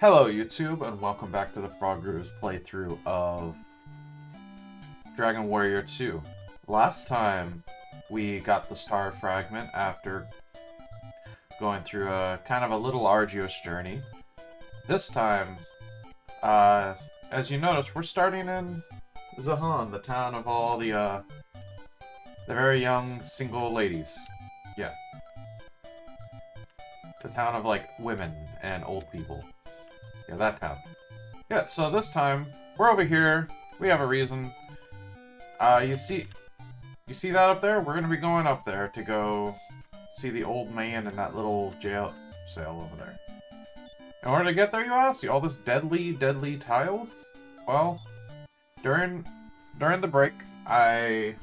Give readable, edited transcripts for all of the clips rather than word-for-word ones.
Hello YouTube, and welcome back to the Frogger's playthrough of Dragon Warrior 2. Last time, we got the Star Fragment after going through a kind of a little arduous journey. This time, as you notice, we're starting in Zahan, the town of all the very young single ladies. Yeah. The town of, like, women and old people. Yeah, that town. Yeah, so this time, we're over here. We have a reason. You see that up there? We're gonna be going up there to go see the old man in that little jail cell over there. In order to get there, you ask? See all this deadly tiles? Well, during the break, I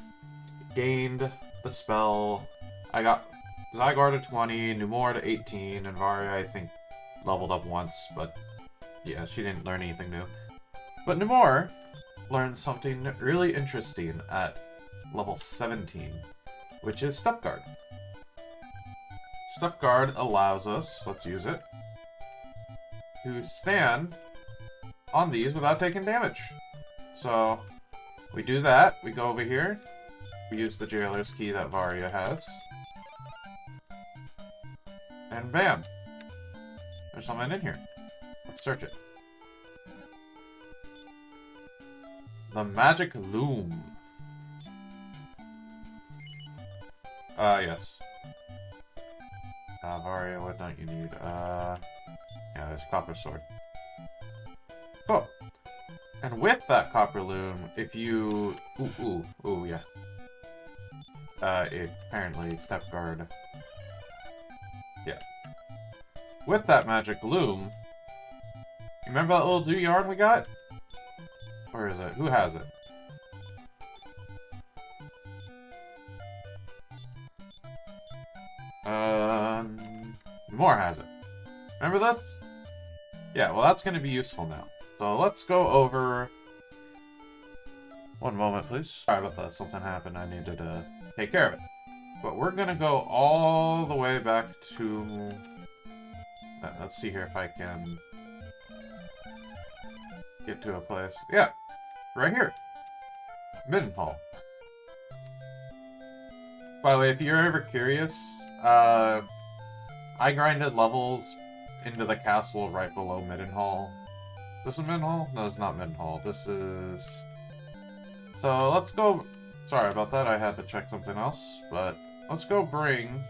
gained the spell. I got Zygor to 20, Numor to 18, and Varia, I think, leveled up once, but yeah, she didn't learn anything new. But Numor learned something really interesting at level 17, which is Step Guard. Step Guard allows us, let's use it, to stand on these without taking damage. So, we do that, we go over here, we use the jailer's key that Varia has, and bam! There's something in here. Let's search it. The Magic Loom. Yes. Varia, what don't you need? Yeah, there's Copper Sword. Oh! And with that Copper Loom, if you... Ooh, yeah. Apparently, Step Guard. Yeah. With that Magic Loom, you remember that little yarn we got? Where is it? Who has it? More has it. Remember this? Yeah, well that's going to be useful now. So let's go over... One moment, please. Sorry about that. Something happened. I needed to take care of it. But we're going to go all the way back to... Let's see here if I can get to a place. Yeah, right here. Middenhall. By the way, if you're ever curious, I grinded levels into the castle right below Middenhall. This is Middenhall? No, it's not Middenhall. This is... So, let's go... Sorry about that, I had to check something else. But, let's go bring...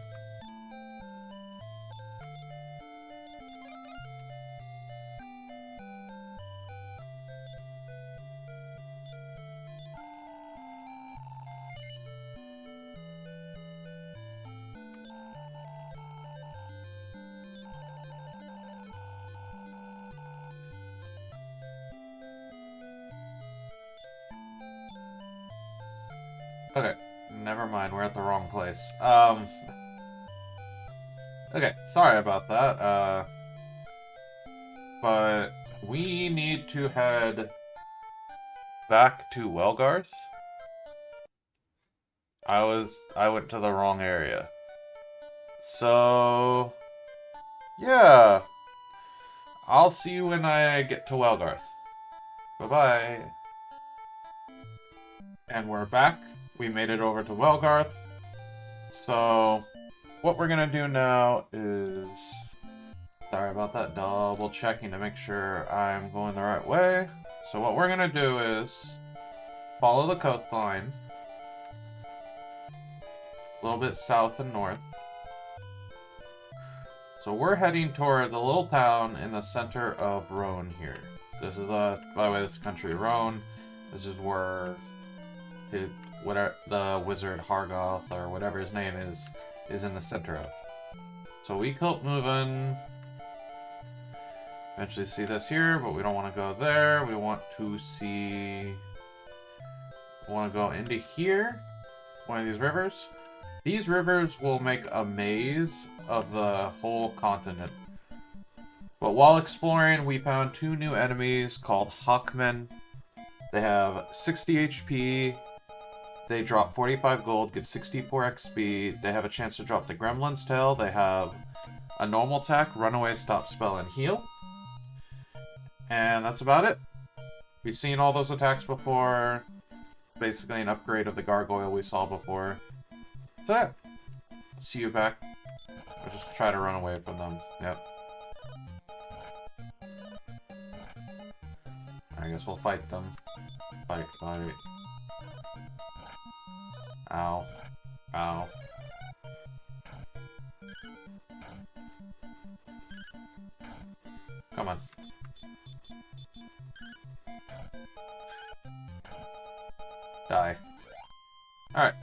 Okay, never mind, we're at the wrong place. Okay, sorry about that, but we need to head back to Welgarth. I went to the wrong area. So, yeah. I'll see you when I get to Welgarth. Bye-bye. And we're back. We made it over to Welgarth. So, what we're gonna do now is... Sorry about that, double checking to make sure I'm going the right way. So what we're gonna do is follow the coastline. A little bit south and north. So we're heading toward the little town in the center of Rhone here. This is, by the way, this is country Rhone. This is where the wizard Hargon, or whatever his name is in the center of. So we keep moving. Eventually see this here, but we don't want to go there. We want to see... We want to go into here. One of these rivers. These rivers will make a maze of the whole continent. But while exploring, we found two new enemies called Hawkmen. They have 60 HP. They drop 45 gold, get 64 XP. They have a chance to drop the Gremlin's Tail. They have a normal attack, runaway, stop spell, and heal. And that's about it. We've seen all those attacks before. Basically an upgrade of the gargoyle we saw before. So yeah. See you back. I'll just try to run away from them. Yep. I guess we'll fight them. Fight, fight. Ow. Ow. Come on. Die. Alright.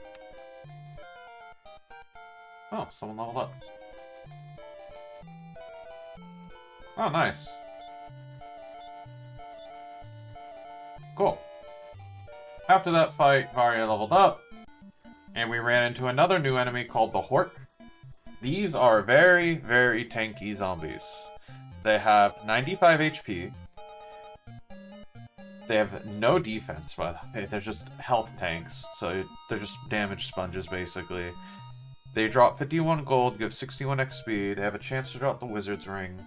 Oh, someone leveled up. Oh, nice. Cool. After that fight, Varia leveled up, and we ran into another new enemy called the Hork. These are very, very tanky zombies. They have 95 HP. They have no defense, by the way. They're just health tanks, so they're just damage sponges, basically. They drop 51 gold, give 61 XP. They have a chance to drop the Wizard's Ring.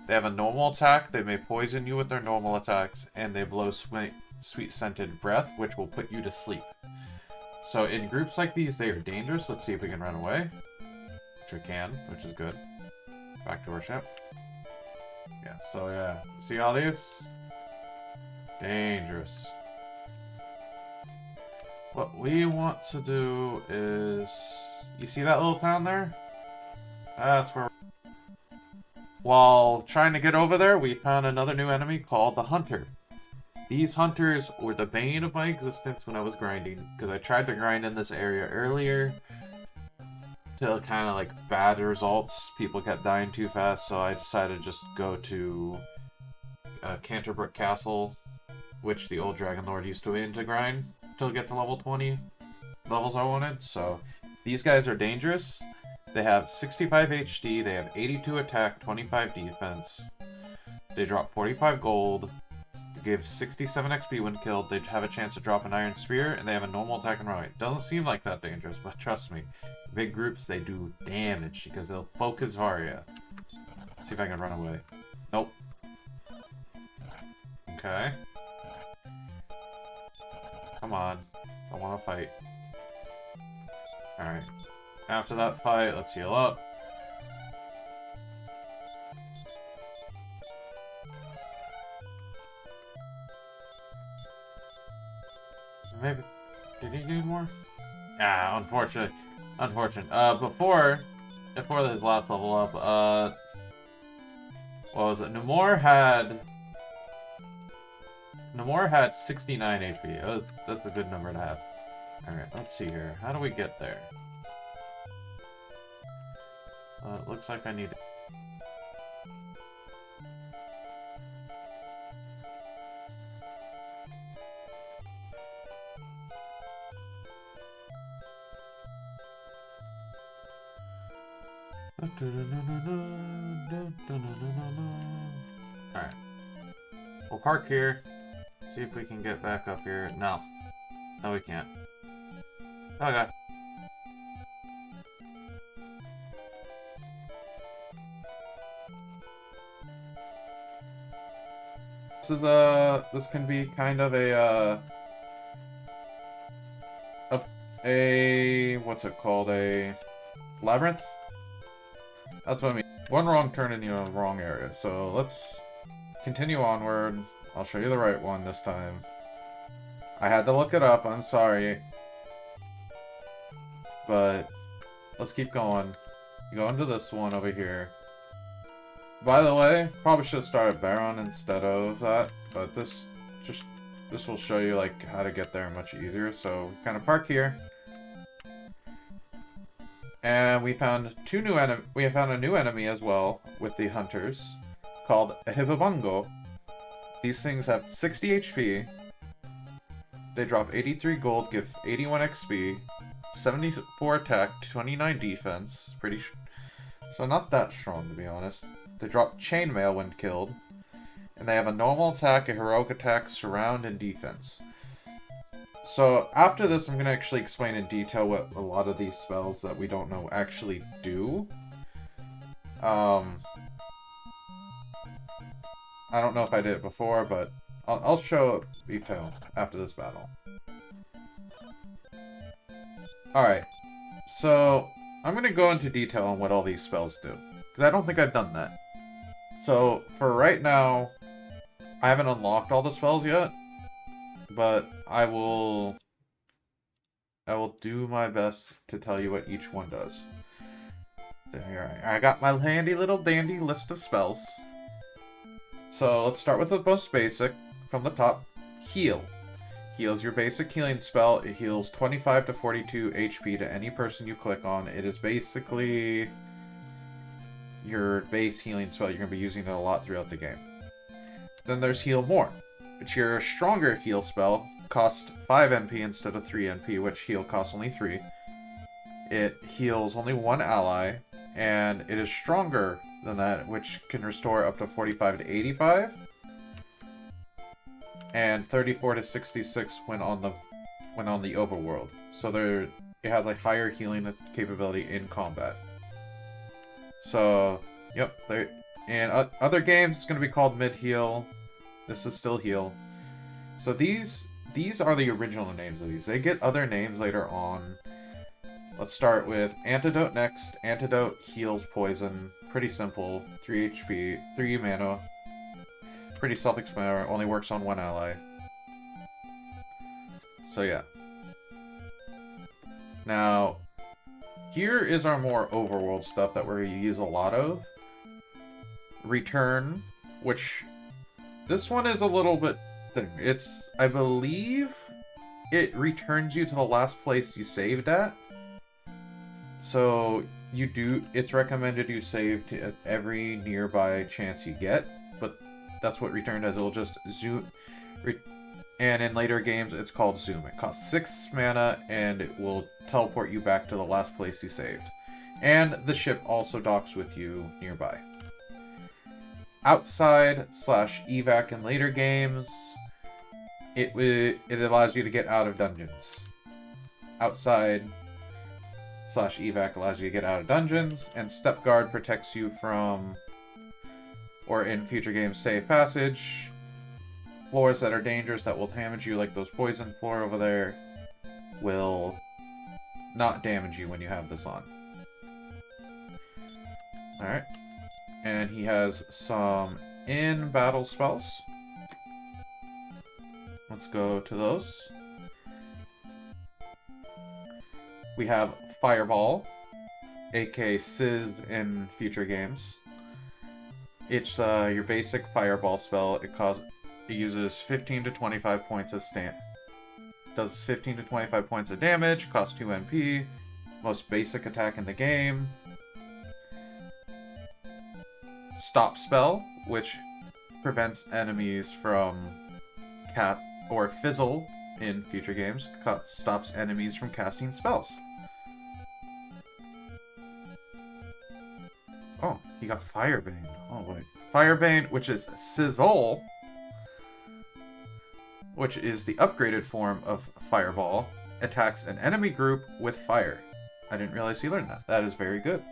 They have a normal attack. They may poison you with their normal attacks, and they blow sweet-scented breath, which will put you to sleep. So in groups like these, they are dangerous. Let's see if we can run away. Which we can, which is good. Back to our ship. Yeah, so yeah. See all these? Dangerous. What we want to do is... You see that little town there? That's where... While trying to get over there, we found another new enemy called the Hunter. These hunters were the bane of my existence when I was grinding, because I tried to grind in this area earlier to kind of like bad results. People kept dying too fast, so I decided to just go to Canterbrook Castle, which the old Dragon Lord used to win to grind till get to level 20 levels I wanted. So these guys are dangerous. They have 65 HD, they have 82 attack, 25 defense. They drop 45 gold, they give 67 XP when killed, they have a chance to drop an Iron Spear, and they have a normal attack and run away. Doesn't seem like that dangerous, but trust me, big groups, they do damage, because they'll focus Varia. Let's see if I can run away. Nope. Okay. Come on. I want to fight. Alright. After that fight, let's heal up. Maybe... Did he do more? Ah, unfortunate. Unfortunate. Before this last level up, what was it? Namor had 69 HP. That's a good number to have. Alright, let's see here. How do we get there? It looks like I need... Alright. We'll park here. See if we can get back up here. No. No, we can't. Okay. This can be kind of what's it called? A labyrinth? That's what I mean. One wrong turn and you're in the wrong area. So let's continue onward. I'll show you the right one this time. I had to look it up, I'm sorry. But let's keep going. You go into this one over here. By the way, probably should have started Baron instead of that, but this will show you like how to get there much easier. So kind of park here. And we found a new enemy as well with the hunters called a Hibibungo. These things have 60 HP. They drop 83 gold, give 81 XP, 74 attack, 29 defense. So not that strong to be honest. They drop chainmail when killed, and they have a normal attack, a heroic attack, surround, and defense. So after this, I'm going to actually explain in detail what a lot of these spells that we don't know actually do. I don't know if I did it before, but I'll show detail after this battle. Alright, so I'm going to go into detail on what all these spells do, because I don't think I've done that. So, for right now, I haven't unlocked all the spells yet, but I will do my best to tell you what each one does. There, I got my handy little dandy list of spells. So let's start with the most basic from the top. Heal. Heals your basic healing spell. It heals 25 to 42 HP to any person you click on. It is basically your base healing spell. You're going to be using it a lot throughout the game. Then there's Heal More, which your stronger heal spell. Costs 5 MP instead of 3 MP, which heal costs only 3. It heals only one ally, and it is stronger than that, which can restore up to 45 to 85, and 34 to 66 when on the overworld. So it has a higher healing capability in combat. So, yep, in other games it's going to be called mid heal. This is still heal. So these are the original names of these. They get other names later on. Let's start with Antidote next. Antidote heals poison. Pretty simple. 3 HP, 3 mana. Pretty self-explanatory. Only works on one ally. So yeah. Now, here is our more overworld stuff that we use a lot of. Return, which this one is a little bit thing. It's, I believe, it returns you to the last place you saved at. So it's recommended you save to every nearby chance you get, but that's what return does. It'll just zoom, and in later games it's called zoom. It costs 6 mana and it will teleport you back to the last place you saved. And the ship also docks with you nearby. Outside / evac in later games, it allows you to get out of dungeons. Outside / evac allows you to get out of dungeons, and step guard protects you from, or in future games, safe passage. Floors that are dangerous that will damage you, like those poison floor over there, will not damage you when you have this on. Alright. And he has some in-battle spells. Let's go to those. We have Fireball, aka Sizz in future games. It's your basic Fireball spell. It uses 15 to 25 points of does 15 to 25 points of damage, costs 2 MP. Most basic attack in the game. Stop spell, which prevents enemies from or Fizzle in future games, stops enemies from casting spells. Oh, he got Firebane. Oh, wait. Firebane, which is Sizzle, which is the upgraded form of Fireball, attacks an enemy group with fire. I didn't realize he learned that. That is very good.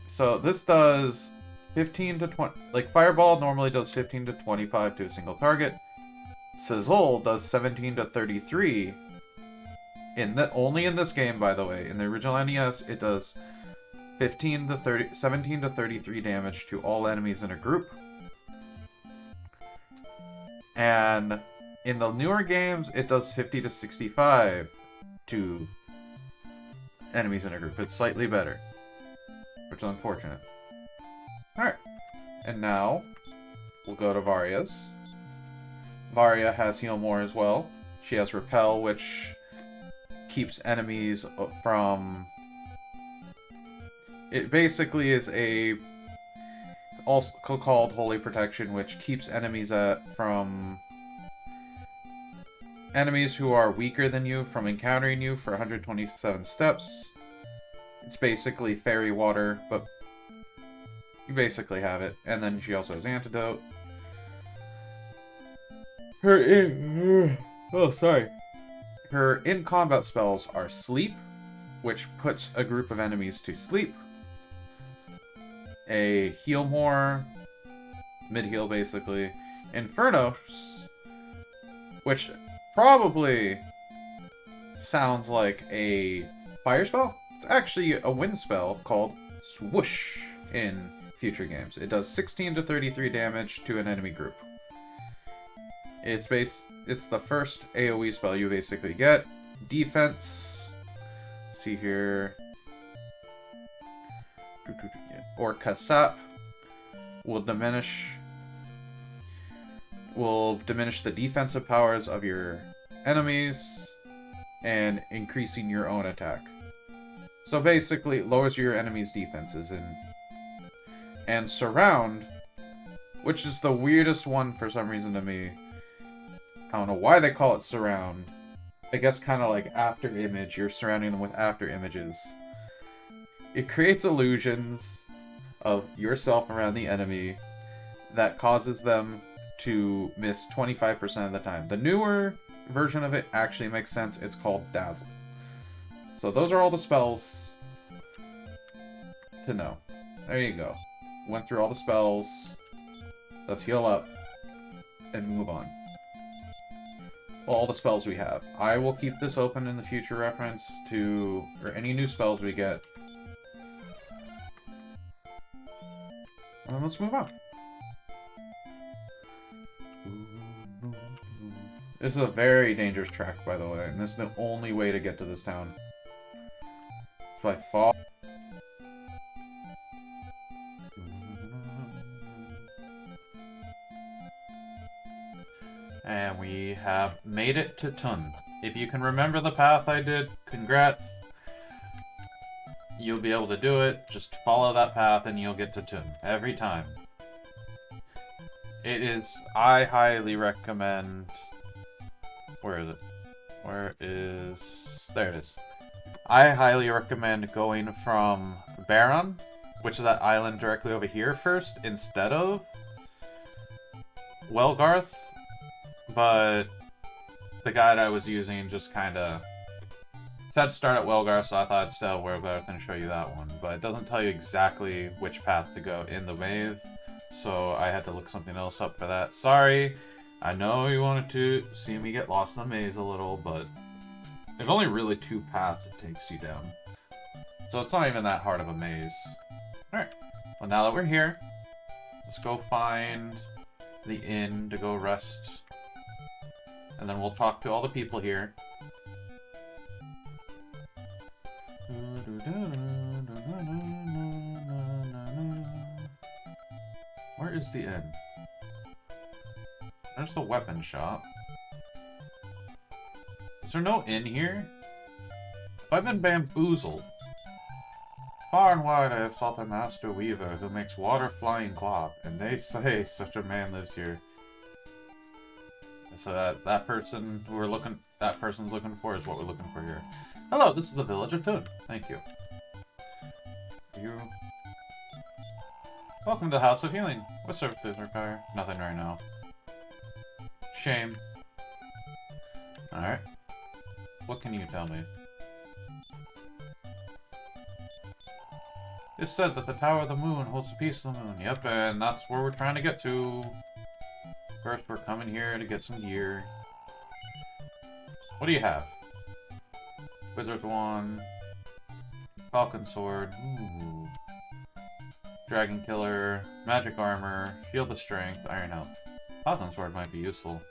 So this does 15 to 20... Like, Fireball normally does 15 to 25 to a single target. Sizzle does 17 to 33. Only in this game, by the way. In the original NES, it does 17 to 33 damage to all enemies in a group. And in the newer games, it does 50 to 65 to enemies in a group. It's slightly better, which is unfortunate. Alright. And now, we'll go to Varia's. Varia has Heal More as well. She has Repel, which keeps enemies from... It basically is also called Holy Protection, which keeps enemies from... Enemies who are weaker than you from encountering you for 127 steps. It's basically fairy water, but you basically have it. And then she also has Antidote. Her in-combat spells are Sleep, which puts a group of enemies to sleep. a heal more, mid-heal basically. Infernos, which probably sounds like a fire spell. It's actually a wind spell called Swoosh in future games. It does 16 to 33 damage to an enemy group. It's the first AoE spell you basically get. Defense. See here. Or Kasap will diminish the defensive powers of your enemies and increasing your own attack. So basically, it lowers your enemy's defenses. And Surround, which is the weirdest one for some reason to me. I don't know why they call it Surround. I guess kind of like after image. You're surrounding them with after images. It creates illusions of yourself around the enemy that causes them to miss 25% of the time. The newer version of it actually makes sense. It's called Dazzle. So those are all the spells to know. There you go. Went through all the spells. Let's heal up and move on. All the spells we have. I will keep this open in the future reference to or any new spells we get. And let's move on. This is a very dangerous track, by the way, and this is the only way to get to this town. So I fall. And we have made it to Tun. If you can remember the path I did, congrats. You'll be able to do it. Just follow that path and you'll get to Tun. Every time. It is... I highly recommend... Where is it? Where is... There it is. I highly recommend going from Baron, which is that island directly over here first, instead of Welgarth. But the guide I was using just kind of said start at Welgarth, so I thought I'd start at Welgarth and show you that one. But it doesn't tell you exactly which path to go in the maze, so I had to look something else up for that. Sorry, I know you wanted to see me get lost in the maze a little, but there's only really 2 paths it takes you down. So it's not even that hard of a maze. Alright, well now that we're here, let's go find the inn to go rest. And then we'll talk to all the people here. Where is the inn? There's the weapon shop. Is there no inn here? I've been bamboozled. Far and wide I have sought the master weaver who makes water-flying cloth, and they say such a man lives here. So that person's looking for is what we're looking for here. Hello, this is the village of Tun. Thank you. Welcome to the House of Healing. What services require? Nothing right now. Shame. Alright. What can you tell me? It's said that the Tower of the Moon holds the peace of the moon. Yep, and that's where we're trying to get to. First, we're coming here to get some gear. What do you have? Wizard's Wand. Falcon Sword. Ooh. Dragon Killer. Magic Armor. Shield of Strength. Iron Helm. Falcon Sword might be useful.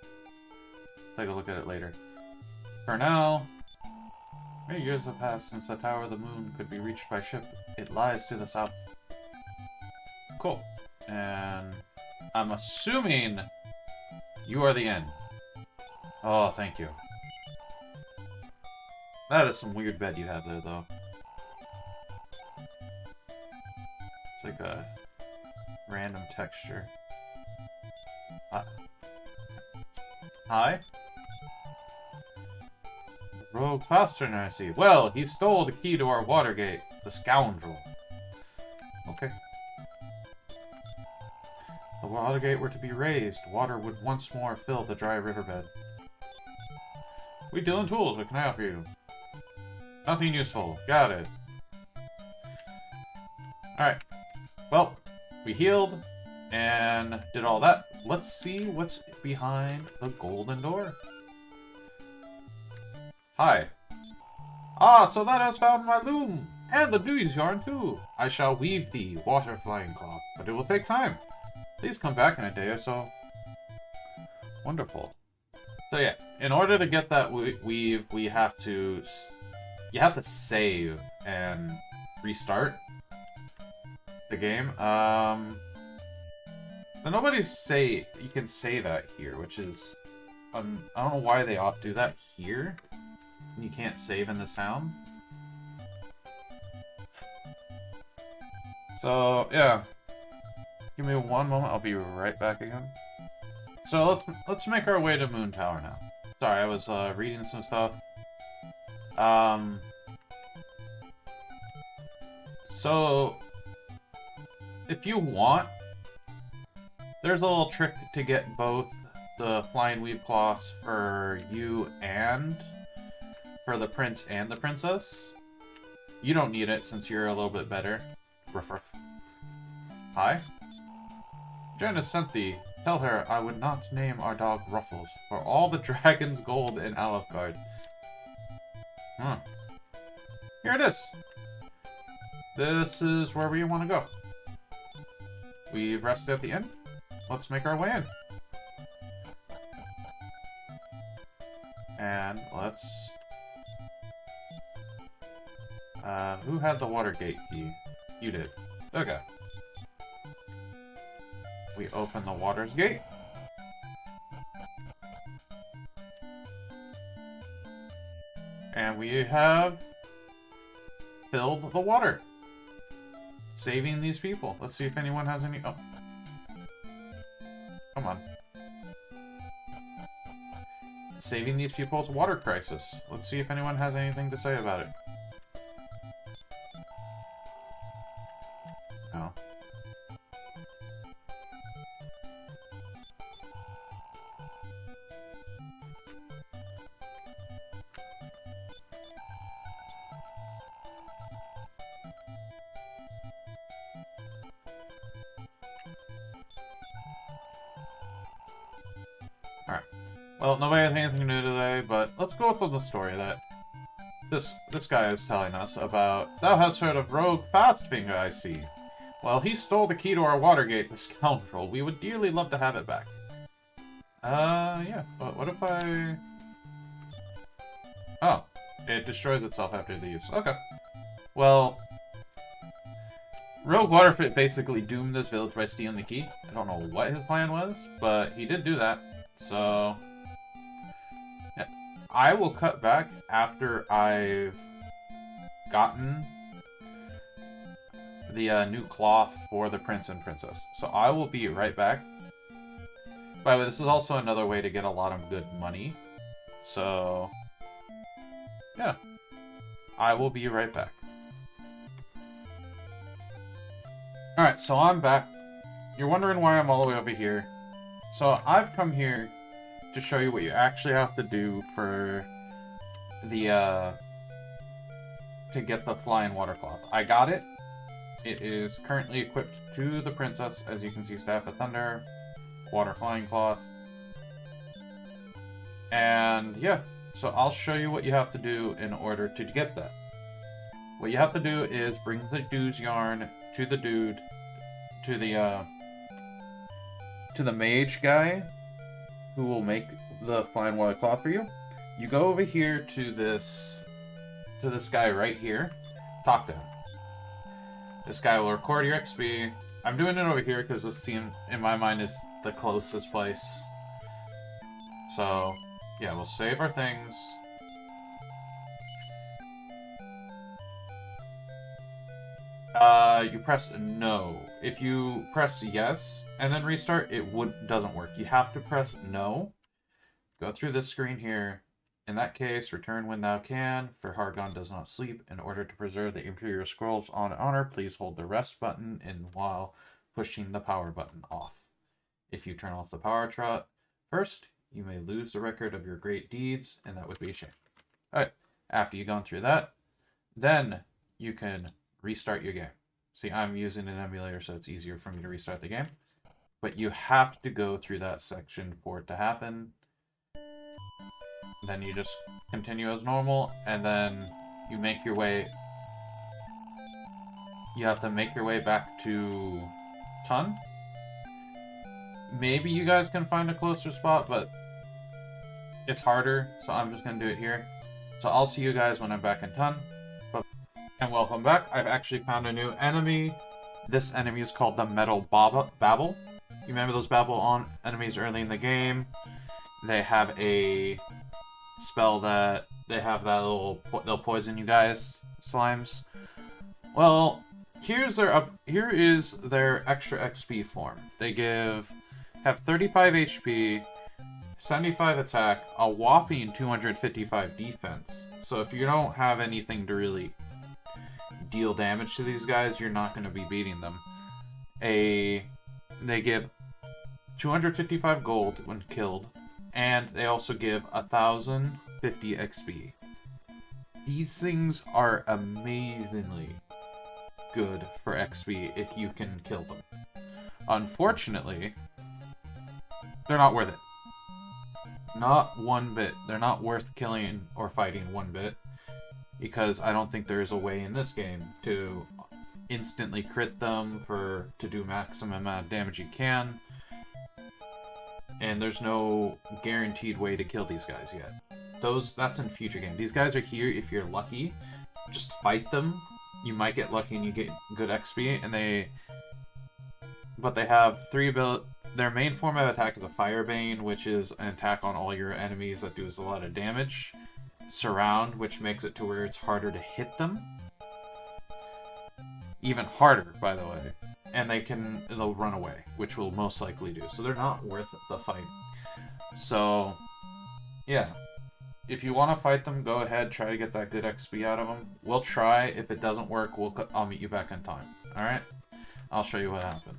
Take a look at it later. For now, many years have passed since the Tower of the Moon could be reached by ship. It lies to the south. Cool. And I'm assuming you are the inn. Oh, thank you. That is some weird bed you have there, though. It's like a random texture. Hi? Rogue Fasterner, I see. Well, he stole the key to our water gate. The scoundrel. Okay. If the water gate were to be raised, water would once more fill the dry riverbed. We deal in tools. What can I offer you? Nothing useful. Got it. Alright. Well, We healed and did all that. Let's see what's behind the golden door. Hi. Ah, so that has found my loom, and the Levees yarn too. I shall weave thee water flying cloth, but it will take time. Please come back in a day or so. Wonderful. So yeah, in order to get that weave, we have to... You have to save and restart the game. But nobody's say you can say that here, which is... I don't know why they ought to do that here. You can't save in this town. So, yeah. Give me one moment, I'll be right back again. So, let's make our way to Moon Tower now. Sorry, I was reading some stuff. So, if you want, there's a little trick to get both the Flying Weave Cloths for you and for the prince and the princess. You don't need it since you're a little bit better. Ruff, ruff. Hi? Janice sent thee. Tell her I would not name our dog Ruffles for all the dragon's gold in Alefgard. Here it is. This is where we want to go. We've rested at the inn. Let's make our way in. And let's... who had the Watergate key? You did. Okay. We open the Water's Gate. And we have filled the water. Saving these people. Let's see if anyone has any... Oh. Come on. Saving these people's water crisis. Let's see if anyone has anything to say about it. No. Alright. Well, nobody has anything new today, but let's go with the story that this guy is telling us about. Thou hast heard of Rogue Fastfinger, I see. Well, he stole the key to our Watergate, the scoundrel. We would dearly love to have it back. Yeah. But what if I... Oh. It destroys itself after the use. Okay. Well... Rogue Waterfit basically doomed this village by stealing the key. I don't know what his plan was, but he did do that. So... Yeah. I will cut back after I've gotten the new cloth for the prince and princess. So I will be right back. By the way, this is also another way to get a lot of good money. So... yeah. I will be right back. Alright, so I'm back. You're wondering why I'm all the way over here. So I've come here to show you what you actually have to do for the, to get the flying water cloth. I got it. It is currently equipped to the princess, as you can see, Staff of Thunder, water flying cloth. And yeah, so I'll show you what you have to do in order to get that. What you have to do is bring the dude's yarn to the dude, to the mage guy, who will make the flying water cloth for you. You go over here to this guy right here, talk to him. This guy will record your XP. I'm doing it over here because this seems, in my mind, is the closest place. So, yeah, we'll save our things. You press no. If you press yes and then restart, it doesn't work. You have to press no. Go through this screen here. In that case, return when thou can, for Hargon does not sleep. In order to preserve the Imperial Scrolls on honor, please hold the rest button in while pushing the power button off. If you turn off the power trot first, you may lose the record of your great deeds, and that would be a shame. Alright, after you've gone through that, then you can restart your game. See, I'm using an emulator, so it's easier for me to restart the game. But you have to go through that section for it to happen. Then you just continue as normal, and then you make your way... You have to make your way back to Tun. Maybe you guys can find a closer spot, but it's harder, so I'm just going to do it here. So I'll see you guys when I'm back in Tun. And welcome back. I've actually found a new enemy. This enemy is called the Metal Babble. You remember those Babble enemies early in the game? They have a spell that they have that they'll poison you guys, slimes. Well, here is their extra XP form. They have 35 HP, 75 attack, a whopping 255 defense. So if you don't have anything to really deal damage to these guys, you're not going to be beating them. They give 255 gold when killed, and they also give 1050 XP. These things are amazingly good for XP if you can kill them. Unfortunately, they're not worth it. Not one bit. They're not worth killing or fighting one bit, because I don't think there's a way in this game to instantly crit them to do maximum amount of damage you can. And there's no guaranteed way to kill these guys yet. That's in future games. These guys are here if you're lucky. Just fight them. You might get lucky and you get good XP, but they have 3 abilities. Their main form of attack is a Firebane, which is an attack on all your enemies that does a lot of damage. Surround, which makes it to where it's harder to hit them. Even harder, by the way. And they'll run away, which will most likely do. So they're not worth the fight. So, yeah. If you want to fight them, go ahead, try to get that good XP out of them. We'll try. If it doesn't work, I'll meet you back in time. Alright? I'll show you what happened.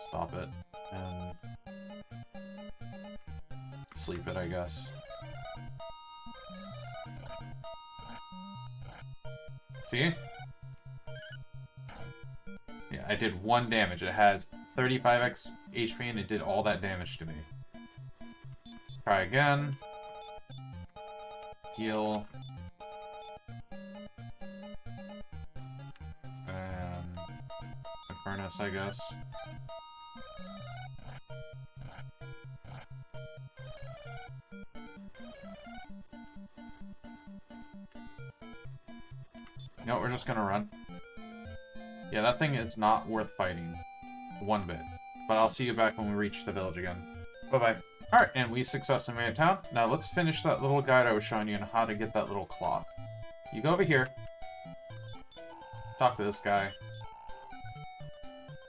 Stop it. And sleep it, I guess. See? Yeah, I did 1 damage. It has 35 HP and it did all that damage to me. Try again. Heal. And Infernus, I guess. No, we're just gonna run. Yeah, that thing is not worth fighting one bit. But I'll see you back when we reach the village again. Bye-bye. Alright, and we successfully made it town. Now let's finish that little guide I was showing you on how to get that little cloth. You go over here. Talk to this guy.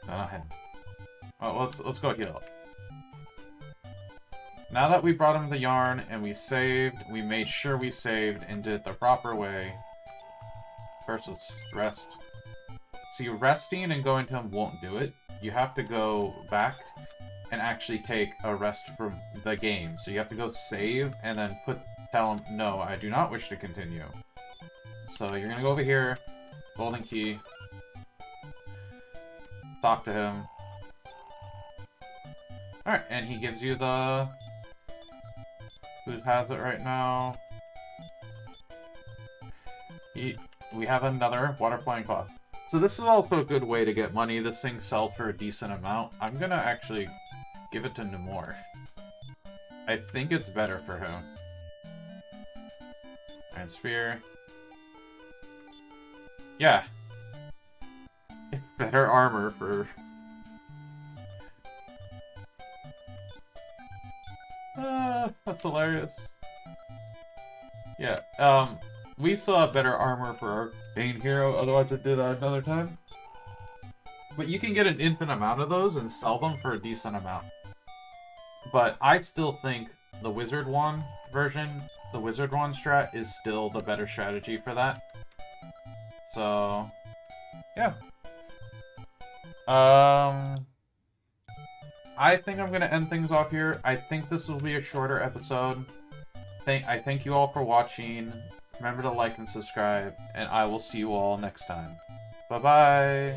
No, not him. Oh, let's go heal up. Now that we brought him the yarn and we made sure we saved and did it the proper way. First, let's rest. See, resting and going to him won't do it. You have to go back and actually take a rest from the game. So you have to go save and then tell him, no, I do not wish to continue. So you're gonna go over here, golden key, talk to him. Alright, and he gives you the... Who has it right now? We have another water flying cloth. So this is also a good way to get money. This thing sells for a decent amount. I'm gonna actually give it to Nemore. I think it's better for him. And spear. Yeah. It's better armor for... That's hilarious. Yeah, we still have better armor for our main hero, otherwise I'd do that another time. But you can get an infinite amount of those and sell them for a decent amount. But I still think the Wizard Wand version, the Wizard Wand strat, is still the better strategy for that. So, yeah. I think I'm going to end things off here. I think this will be a shorter episode. I thank you all for watching. Remember to like and subscribe, and I will see you all next time. Bye-bye!